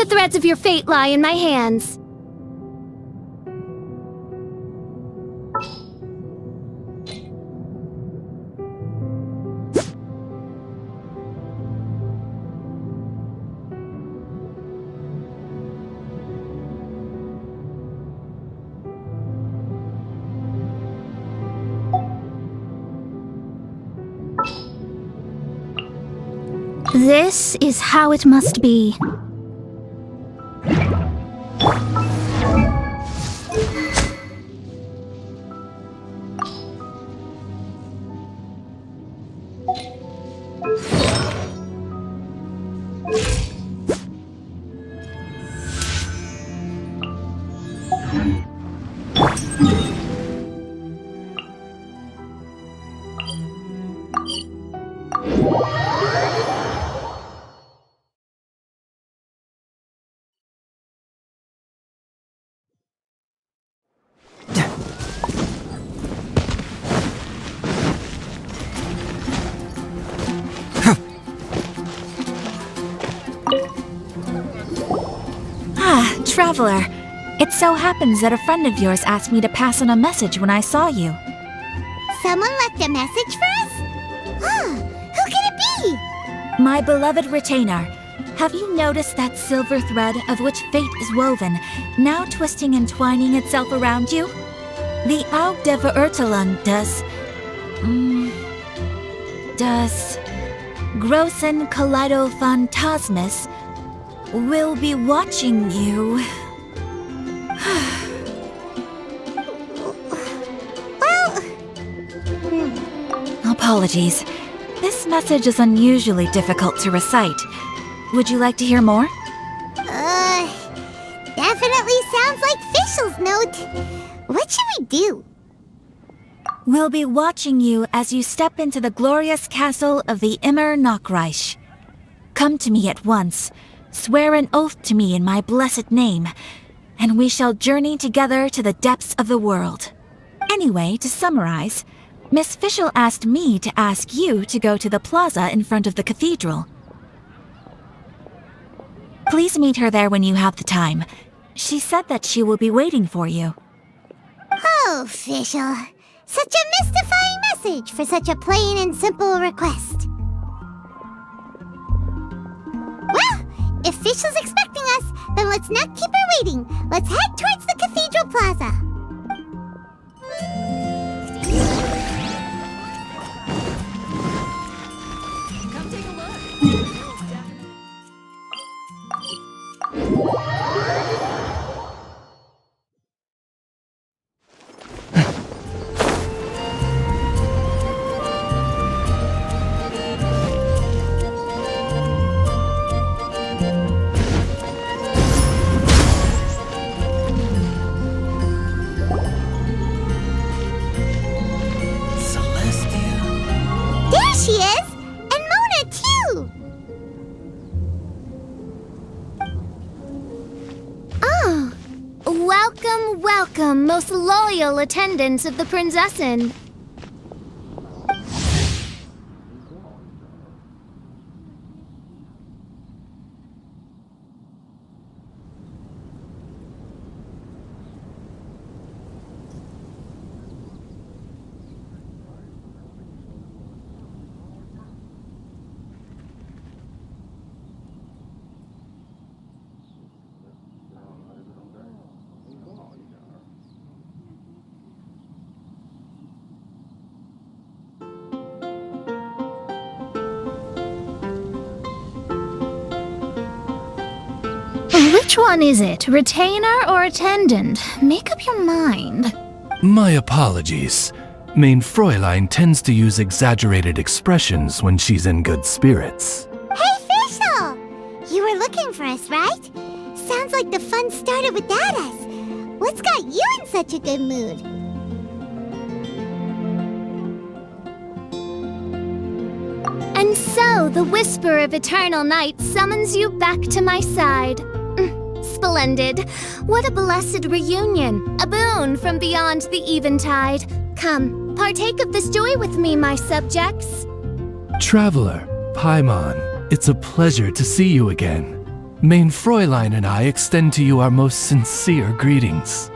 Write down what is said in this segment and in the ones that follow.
The threads of your fate lie in my hands. This is how it must be. Traveler, it so happens that a friend of yours asked me to pass on a message when I saw you. Someone left a message for us? Who can it be? My beloved retainer, have you noticed that silver thread of which fate is woven, now twisting and twining itself around you? The Aug de Verurtelung does Grossen Kaleido Phantasmus will be watching you. Apologies. This message is unusually difficult to recite. Would you like to hear more? Definitely sounds like Fischl's note. What should we do? We'll be watching you as you step into the glorious castle of the Immer Nachreich. Come to me at once. Swear an oath to me in my blessed name, and we shall journey together to the depths of the world. Anyway, to summarize, Miss Fischl asked me to ask you to go to the plaza in front of the cathedral. Please meet her there when you have the time. She said that she will be waiting for you. Oh, Fischl. Such a mystifying message for such a plain and simple request. Well, if Fischl's expecting us, then let's not keep her waiting. Let's head towards the cathedral plaza. Come take a look. There she is! And Mona, too! Oh, welcome, welcome, most loyal attendants of the Prinzessin. Which one is it, retainer or attendant? Make up your mind. My apologies. Mein Fräulein tends to use exaggerated expressions when she's in good spirits. Hey, Fischl! You were looking for us, right? Sounds like the fun started without us. What's got you in such a good mood? And so, the whisper of eternal night summons you back to my side. Splendid. What a blessed reunion. A boon from beyond the eventide. Come, partake of this joy with me, my subjects. Traveler, Paimon, it's a pleasure to see you again. Main Fräulein and I extend to you our most sincere greetings.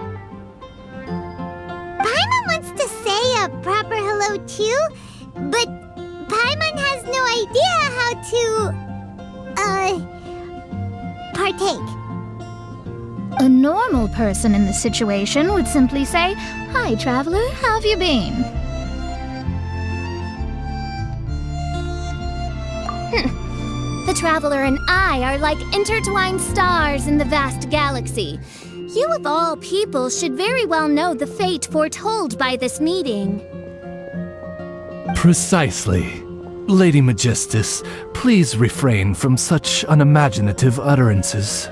Paimon wants to say a proper hello too, but Paimon has no idea how to, partake. A normal person in this situation would simply say, "Hi, traveler, how have you been?" The traveler and I are like intertwined stars in the vast galaxy. You of all people should very well know the fate foretold by this meeting. Precisely. Lady Magistus, please refrain from such unimaginative utterances.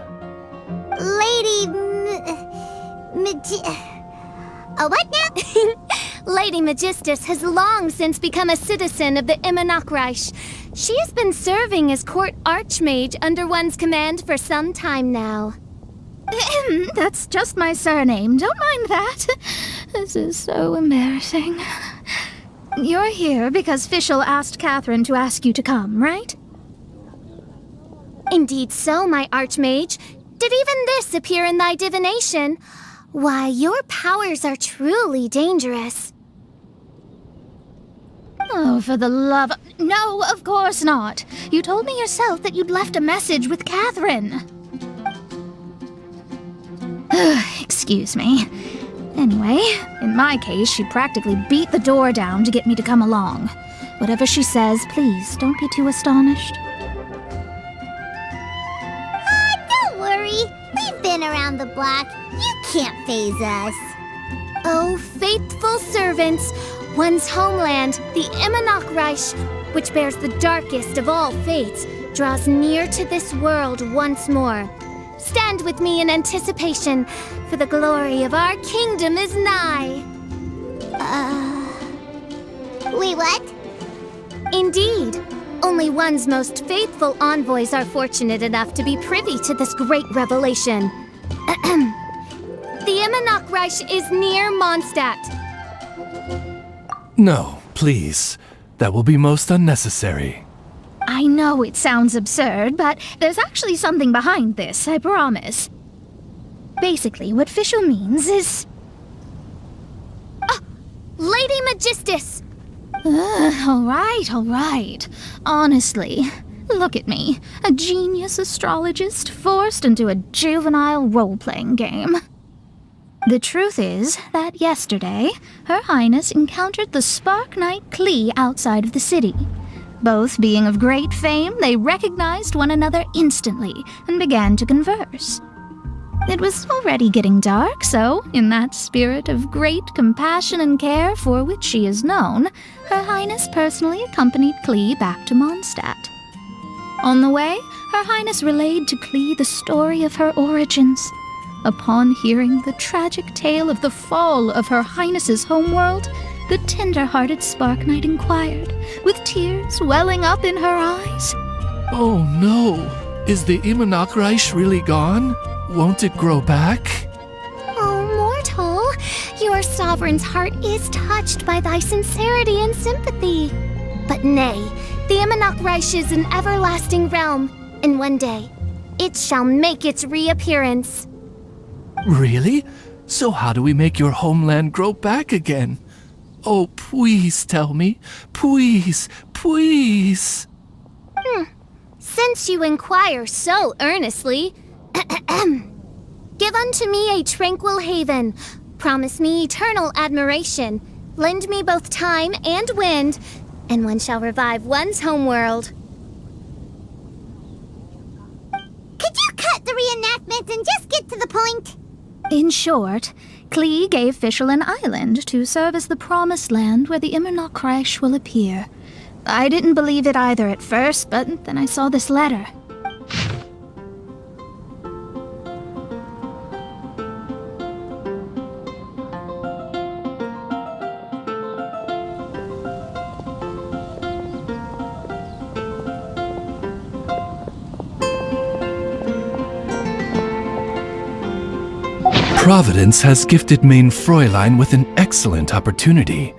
What now? Lady Magistus has long since become a citizen of the Immernachtreich. She has been serving as court archmage under one's command for some time now. That's just my surname. Don't mind that. This is so embarrassing. You're here because Fischl asked Catherine to ask you to come, right? Indeed so, my archmage. Did even this appear in thy divination? Why, your powers are truly dangerous. Oh, for the love of... No, of course not. You told me yourself that you'd left a message with Catherine. Excuse me. Anyway, in my case, she practically beat the door down to get me to come along. Whatever she says, please don't be too astonished. Don't worry. We've been around the block. You can't faze us. Oh, faithful servants, one's homeland, the Immernachtreich, which bears the darkest of all fates, draws near to this world once more. Stand with me in anticipation, for the glory of our kingdom is nigh. Wait, what? Indeed. Only one's most faithful envoys are fortunate enough to be privy to this great revelation. The Immernachtreich is near Mondstadt. No, please. That will be most unnecessary. I know it sounds absurd, but there's actually something behind this, I promise. Basically, what Fischl means is... Lady Magistus! All right. Honestly, look at me. A genius astrologist forced into a juvenile role-playing game. The truth is that yesterday, Her Highness encountered the Spark Knight Klee outside of the city. Both being of great fame, they recognized one another instantly and began to converse. It was already getting dark, so, in that spirit of great compassion and care for which she is known, Her Highness personally accompanied Klee back to Mondstadt. On the way, Her Highness relayed to Klee the story of her origins. Upon hearing the tragic tale of the fall of Her Highness's homeworld, the tender-hearted Spark Knight inquired, with tears welling up in her eyes. Oh no! Is the Immernachtreich really gone? Won't it grow back? Oh, mortal, your sovereign's heart is touched by thy sincerity and sympathy. But nay, the Immernachtreich is an everlasting realm, and one day, it shall make its reappearance. Really? So how do we make your homeland grow back again? Oh, please tell me. Please. Since you inquire so earnestly, give unto me a tranquil haven, promise me eternal admiration, lend me both time and wind, and one shall revive one's homeworld. Could you cut the reenactment and just get to the point? In short, Klee gave Fischl an island to serve as the promised land where the Immernachtreich will appear. I didn't believe it either at first, but then I saw this letter. Providence has gifted Main Fräulein with an excellent opportunity.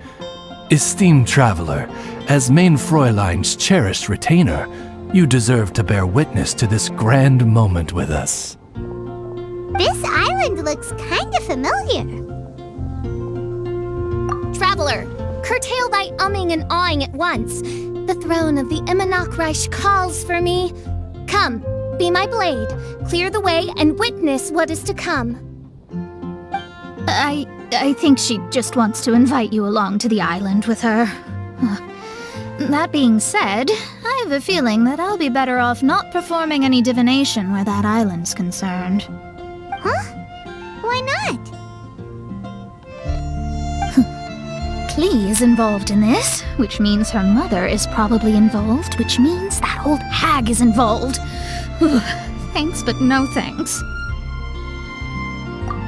Esteemed traveler, as Main Fräulein's cherished retainer, You deserve to bear witness to this grand moment with us. This island looks kinda familiar. Traveler, curtail thy umming and awing at once. The throne of the Imanakreich calls for me. Come, be my blade, clear the way, and witness what is to come. I think she just wants to invite you along to the island with her. That being said, I have a feeling that I'll be better off not performing any divination where that island's concerned. Huh? Why not? Klee is involved in this, which means her mother is probably involved, which means that old hag is involved. Thanks, but no thanks.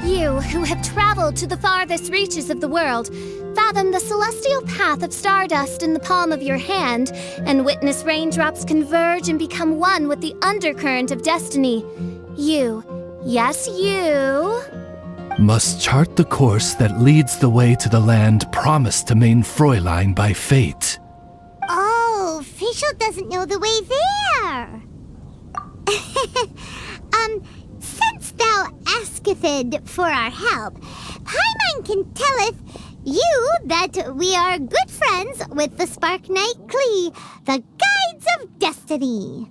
You, who have traveled to the farthest reaches of the world, fathom the celestial path of stardust in the palm of your hand, and witness raindrops converge and become one with the undercurrent of destiny. You, yes, you, Must chart the course that leads the way to the land promised to main Fräulein by fate. Oh, Facial doesn't know the way there. Since thou asketh for our help, Paimon can telleth you that we are good friends with the Spark Knight Klee, the Guides of Destiny.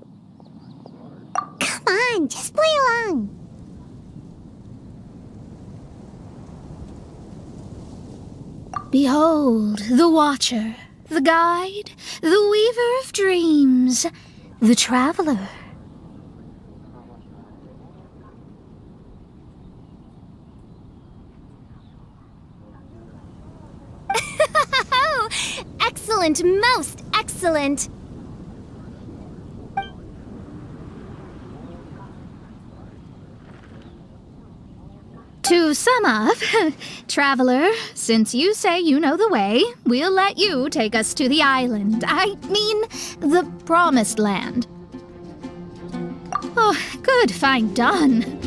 Come on, just play along. Behold, the Watcher, the Guide, the Weaver of Dreams, the Traveler. Oh, excellent, most excellent. To sum up, Traveler, since you say you know the way, we'll let you take us to the island. I mean, the Promised Land. Oh, good, fine, done.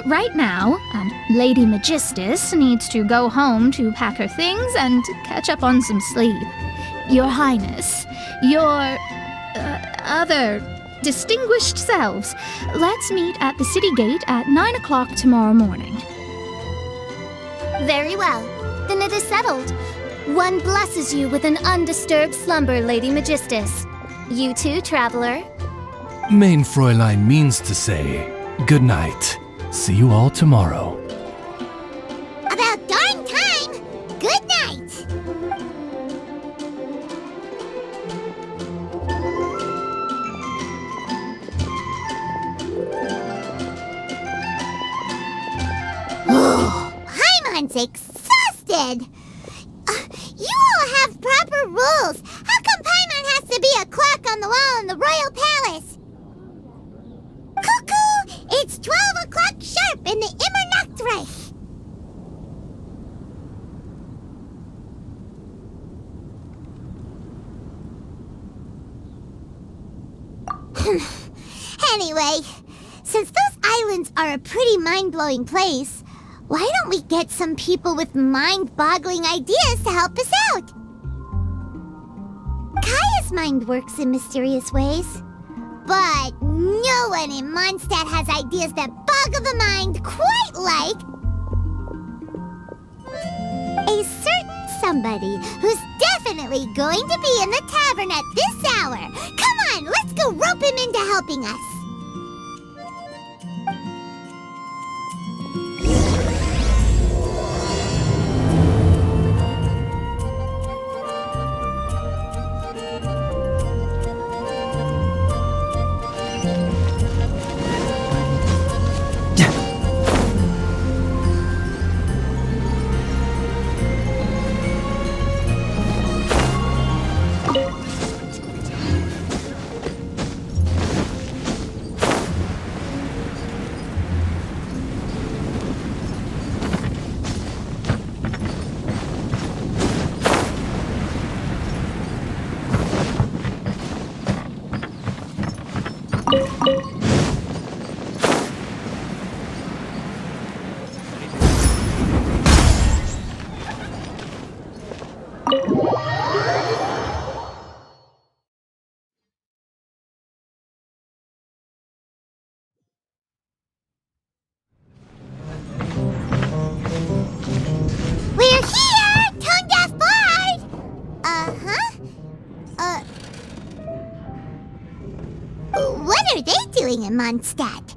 Right now, Lady Magistus needs to go home to pack her things and catch up on some sleep. Your Highness, your other distinguished selves, let's meet at the city gate at 9 o'clock tomorrow morning. Very well. Then it is settled. One blesses you with an undisturbed slumber, Lady Magistus. You too, Traveler. Main Fräulein means to say, good night. See you all tomorrow. About darn time! Good night! Paimon's exhausted! You all have proper rules! How come Paimon has to be a clock on the wall in the royal palace? Cuckoo! It's 12 o'clock sharp in the Immernachtreich! Anyway, since those islands are a pretty mind-blowing place, why don't we get some people with mind-boggling ideas to help us out? Kaya's mind works in mysterious ways, but no one in Mondstadt has ideas that boggle the mind quite like a certain somebody who's definitely going to be in the tavern at this hour. Come on, let's go rope him into helping us. are they doing in Mondstadt?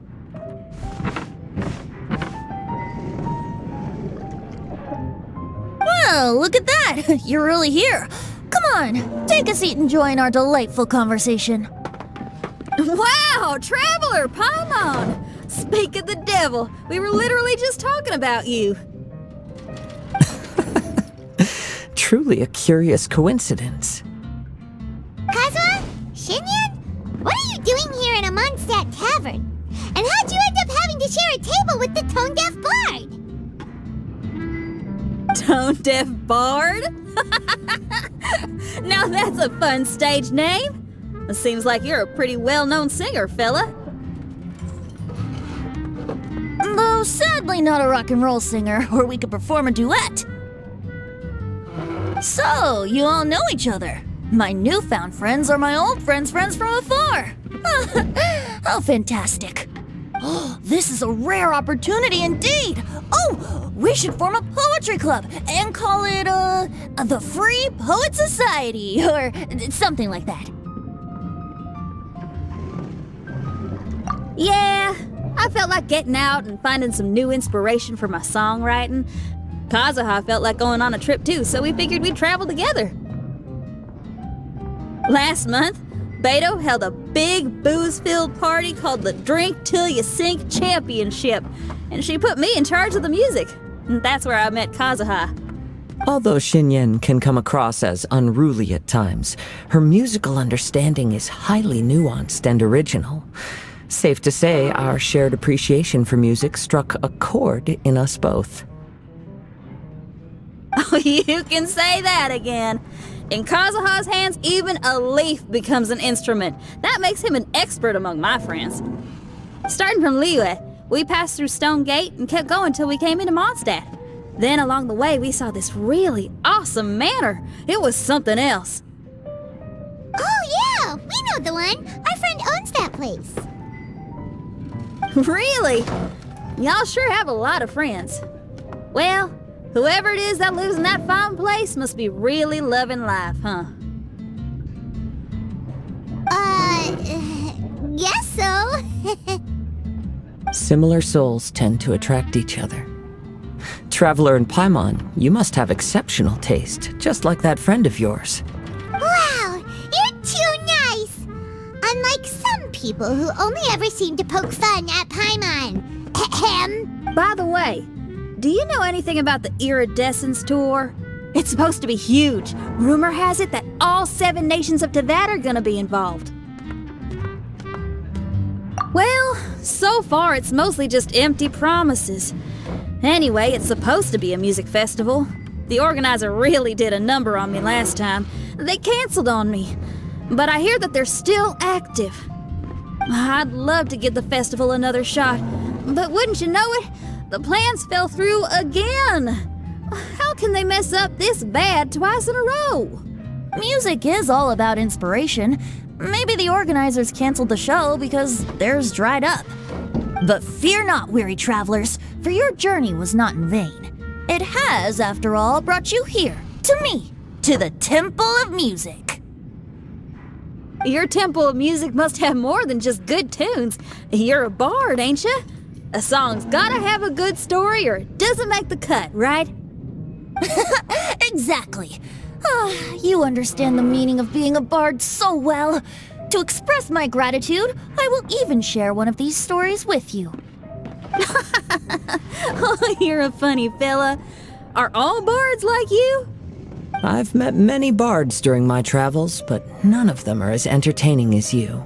Well, look at that! You're really here. Come on, take a seat and join our delightful conversation. Wow, Traveler Paimon! Speak of the devil, we were literally just talking about you. Truly a curious coincidence. Kazuha? Shinyan? What are you doing here in a Mondstadt tavern? And how'd you end up having to share a table with the tone-deaf bard? Tone-deaf bard? Now that's a fun stage name. It seems like you're a pretty well-known singer, fella. Though sadly not a rock and roll singer, or we could perform a duet. So, you all know each other. My newfound friends are my old friends' friends from afar. How fantastic. This is a rare opportunity indeed. Oh, we should form a poetry club and call it, the Free Poet Society, or something like that. Yeah, I felt like getting out and finding some new inspiration for my songwriting. Kazuha felt like going on a trip too, so we figured we'd travel together. Last month, Beto held a big booze-filled party called the Drink Till You Sink Championship, and she put me in charge of the music. And that's where I met Kazuha. Although Shinyen can come across as unruly at times, her musical understanding is highly nuanced and original. Safe to say, our shared appreciation for music struck a chord in us both. Oh, you can say that again. In Kazuha's hands, even a leaf becomes an instrument. That makes him an expert among my friends. Starting from Liyue, we passed through Stone Gate and kept going till we came into Mondstadt. Then along the way, we saw this really awesome manor. It was something else. Oh yeah, we know the one. Our friend owns that place. Really? Y'all sure have a lot of friends. Well, whoever it is that lives in that fine place must be really loving life, huh? Guess so. Similar souls tend to attract each other. Traveler and Paimon, you must have exceptional taste, just like that friend of yours. Wow, you're too nice. Unlike some people who only ever seem to poke fun at Paimon. Ahem. By the way, do you know anything about the Iridescence tour? It's supposed to be huge. Rumor has it that all 7 nations of Tevat are gonna be involved. Well, so far it's mostly just empty promises. Anyway, it's supposed to be a music festival. The organizer really did a number on me last time. They canceled on me. But I hear that they're still active. I'd love to give the festival another shot. But wouldn't you know it? The plans fell through again. How can they mess up this bad twice in a row? Music is all about inspiration. Maybe the organizers canceled the show because theirs dried up. But fear not, weary travelers, for your journey was not in vain. It has, after all, brought you here, to me, to the Temple of Music. Your Temple of Music must have more than just good tunes. You're a bard, ain't you? A song's gotta have a good story or it doesn't make the cut, right? Exactly. You understand the meaning of being a bard so well. To express my gratitude, I will even share one of these stories with you. Oh, you're a funny fella. Are all bards like you? I've met many bards during my travels, but none of them are as entertaining as you.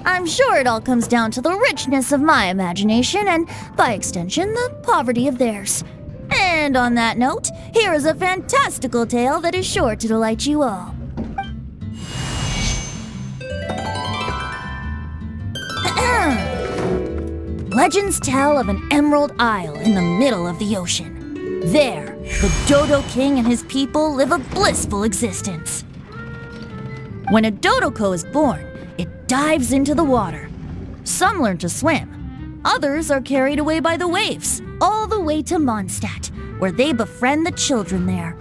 I'm sure it all comes down to the richness of my imagination and, by extension, the poverty of theirs. And on that note, here is a fantastical tale that is sure to delight you all. Legends tell of an emerald isle in the middle of the ocean. There, the Dodo King and his people live a blissful existence. When a Dodoko is born, it dives into the water. Some learn to swim. Others are carried away by the waves, all the way to Mondstadt, where they befriend the children there.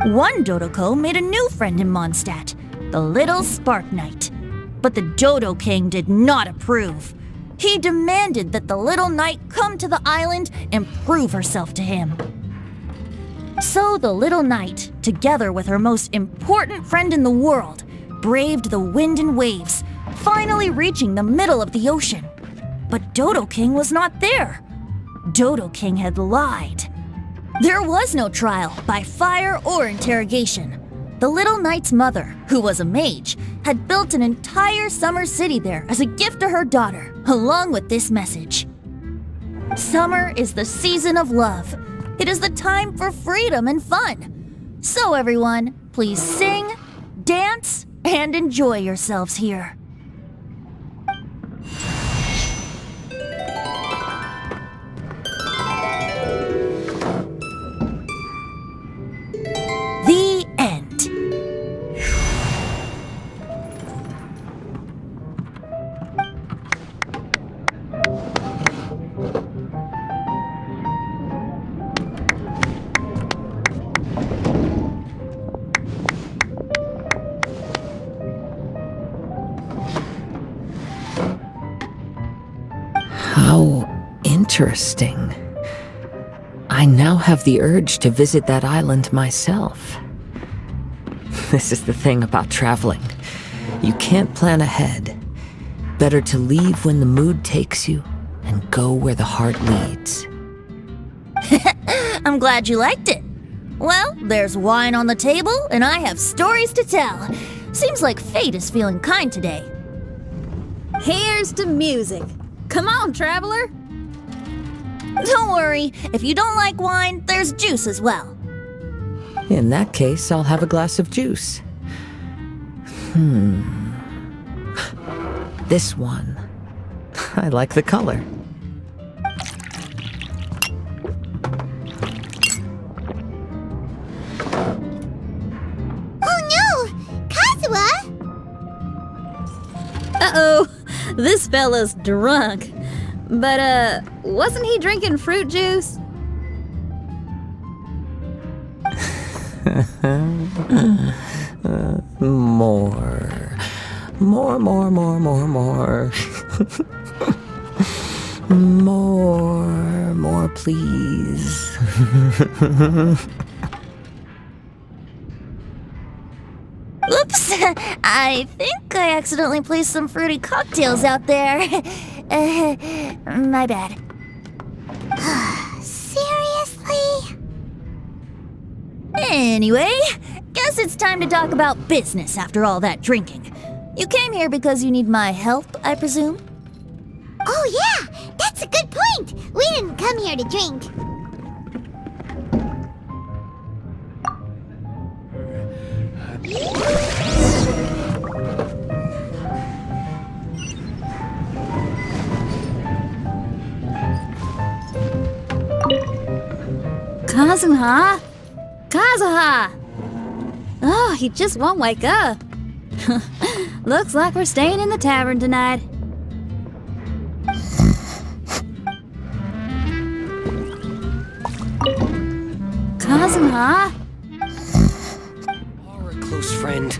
One Dodoko made a new friend in Mondstadt, the little Spark Knight. But the Dodo King did not approve. He demanded that the little knight come to the island and prove herself to him. So the little knight, together with her most important friend in the world, braved the wind and waves, finally reaching the middle of the ocean. But Dodo King was not there. Dodo King had lied. There was no trial by fire or interrogation. The little knight's mother, who was a mage, had built an entire summer city there as a gift to her daughter, along with this message. Summer is the season of love. It is the time for freedom and fun. So everyone, please sing, dance, and enjoy yourselves here. The end. How interesting. I now have the urge to visit that island myself. This is the thing about traveling. You can't plan ahead. Better to leave when the mood takes you and go where the heart leads. I'm glad you liked it. Well, there's wine on the table, and I have stories to tell. Seems like fate is feeling kind today. Here's to music. Come on, traveler. Don't worry, if you don't like wine, there's juice as well. In that case, I'll have a glass of juice. This one. I like the color. Oh no! Kazuha! Uh-oh, this fella's drunk. But, wasn't he drinking fruit juice? More. More. More, please. Oops! I think I accidentally placed some fruity cocktails out there. My bad. Seriously? Anyway, guess it's time to talk about business after all that drinking. You came here because you need my help, I presume? Oh yeah! That's a good point! We didn't come here to drink. Kazuha? Kazuha! Oh, he just won't wake up. Looks like we're staying in the tavern tonight. Kazuha? Our close friend.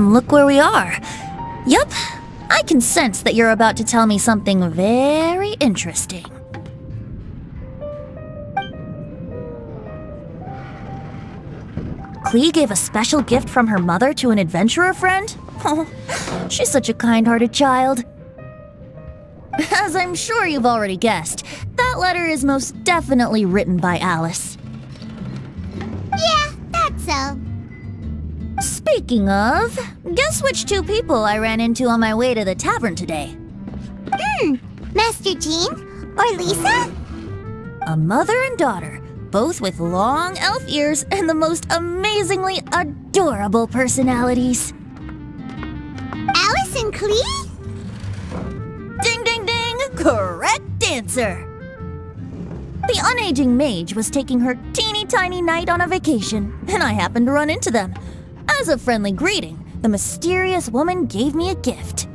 And look where we are. Yup, I can sense that you're about to tell me something very interesting. Klee gave a special gift from her mother to an adventurer friend? Oh, she's such a kind-hearted child. As I'm sure you've already guessed, that letter is most definitely written by Alice. Yeah, that's so. Speaking of, guess which two people I ran into on my way to the tavern today? Master Jean or Lisa? A mother and daughter, both with long elf ears and the most amazingly adorable personalities. Alice and Klee? Ding ding ding! Correct answer! The unaging mage was taking her teeny tiny knight on a vacation, and I happened to run into them. As a friendly greeting, the mysterious woman gave me a gift.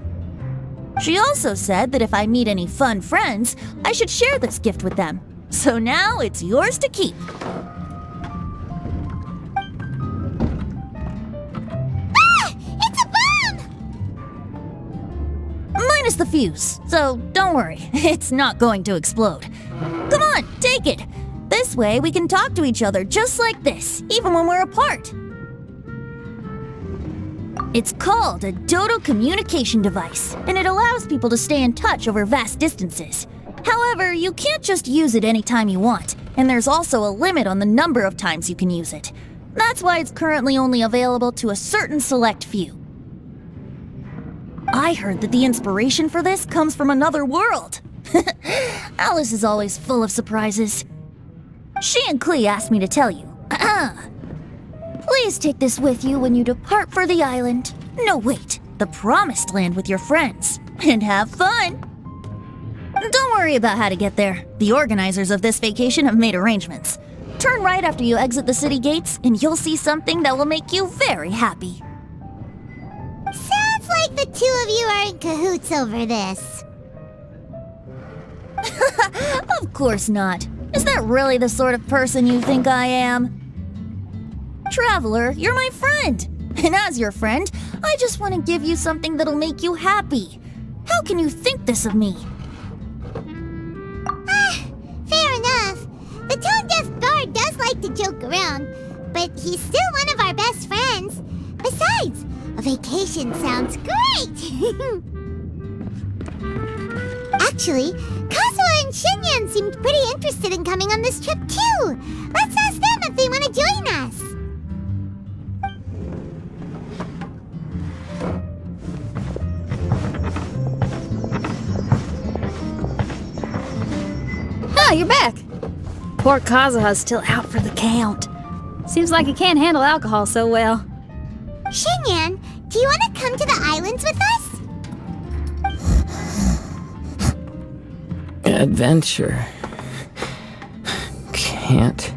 She also said that if I meet any fun friends, I should share this gift with them. So now it's yours to keep. Ah! It's a bomb! Minus the fuse, so don't worry, it's not going to explode. Come on, take it. This way we can talk to each other just like this, even when we're apart. It's called a Dodo communication device, and it allows people to stay in touch over vast distances. However, you can't just use it anytime you want, and there's also a limit on the number of times you can use it. That's why it's currently only available to a certain select few. I heard that the inspiration for this comes from another world. Alice is always full of surprises. She and Klee asked me to tell you. Please take this with you when you depart for the island. No, wait, the Promised Land with your friends. And have fun! Don't worry about how to get there. The organizers of this vacation have made arrangements. Turn right after you exit the city gates, and you'll see something that will make you very happy. Sounds like the two of you are in cahoots over this. Of course not. Is that really the sort of person you think I am? Traveler, you're my friend. And as your friend, I just want to give you something that'll make you happy. How can you think this of me? Fair enough. The tone-deaf bard does like to joke around, but he's still one of our best friends. Besides, a vacation sounds great! Actually, Kazuha and Shinyan seemed pretty interested in coming on this trip too. Let's ask them if they want to join us. Ah, you're back. Poor Kazuha's still out for the count. Seems like he can't handle alcohol so well. Shinyan, do you want to come to the islands with us? Adventure. Can't.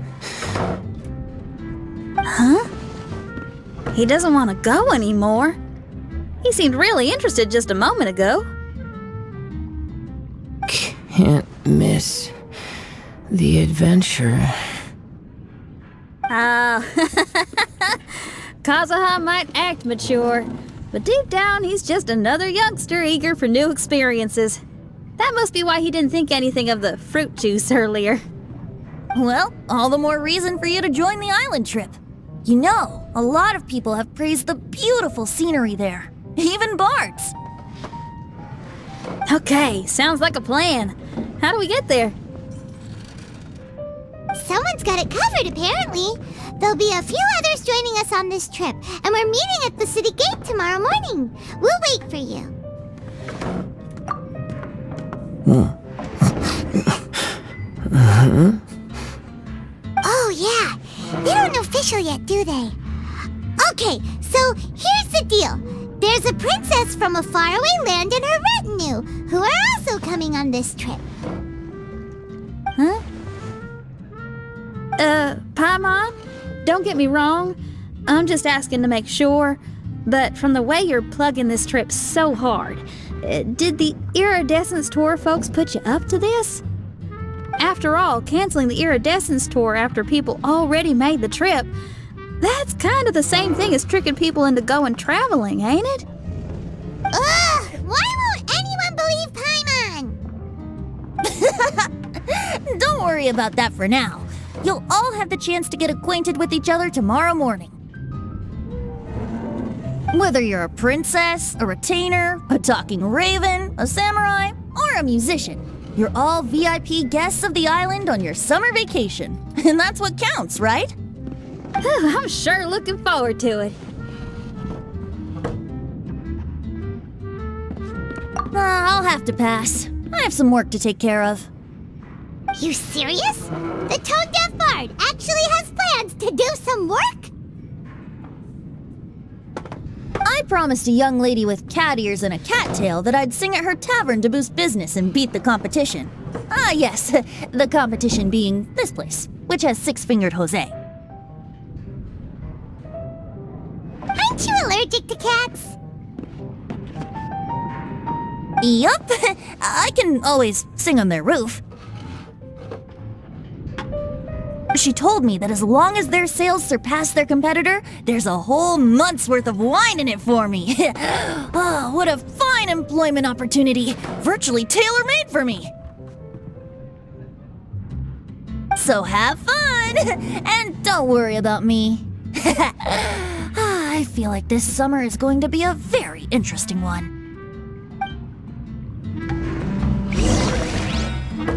Huh? He doesn't want to go anymore. He seemed really interested just a moment ago. Can't miss the adventure. Kazuha might act mature, but deep down he's just another youngster eager for new experiences. That must be why he didn't think anything of the fruit juice earlier. Well, all the more reason for you to join the island trip. You know, a lot of people have praised the beautiful scenery there. Even bards. Okay, sounds like a plan. How do we get there? Someone's got it covered, apparently. There'll be a few others joining us on this trip, and we're meeting at the city gate tomorrow morning. We'll wait for you. Oh, yeah. They aren't official yet, do they? Okay, so here's the deal. There's a princess from a faraway land and her retinue, who are also coming on this trip. Huh? Paimon? Don't get me wrong. I'm just asking to make sure. But from the way you're plugging this trip so hard, did the Iridescence Tour folks put you up to this? After all, canceling the Iridescence Tour after people already made the trip, That's kind of the same thing as tricking people into going traveling, ain't it? Ugh! Why won't anyone believe Paimon? Don't worry about that for now. You'll all have the chance to get acquainted with each other tomorrow morning. Whether you're a princess, a retainer, a talking raven, a samurai, or a musician, you're all VIP guests of the island on your summer vacation. And that's what counts, right? I'm sure looking forward to it. I'll have to pass. I have some work to take care of. You serious? The tone-deaf bard actually has plans to do some work? I promised a young lady with cat ears and a cat tail that I'd sing at her tavern to boost business and beat the competition. Ah, yes, the competition being this place, which has six-fingered Jose. Aren't you allergic to cats? Yup, I can always sing on their roof. She told me that as long as their sales surpass their competitor, there's a whole month's worth of wine in it for me. Oh, what a fine employment opportunity! Virtually tailor-made for me! So have fun! And don't worry about me. I feel like this summer is going to be a very interesting one.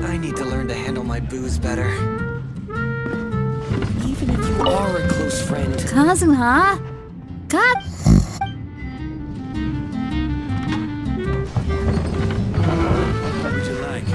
I need to learn to handle my booze better. Even if you are a close friend. Kazuha? What would you like?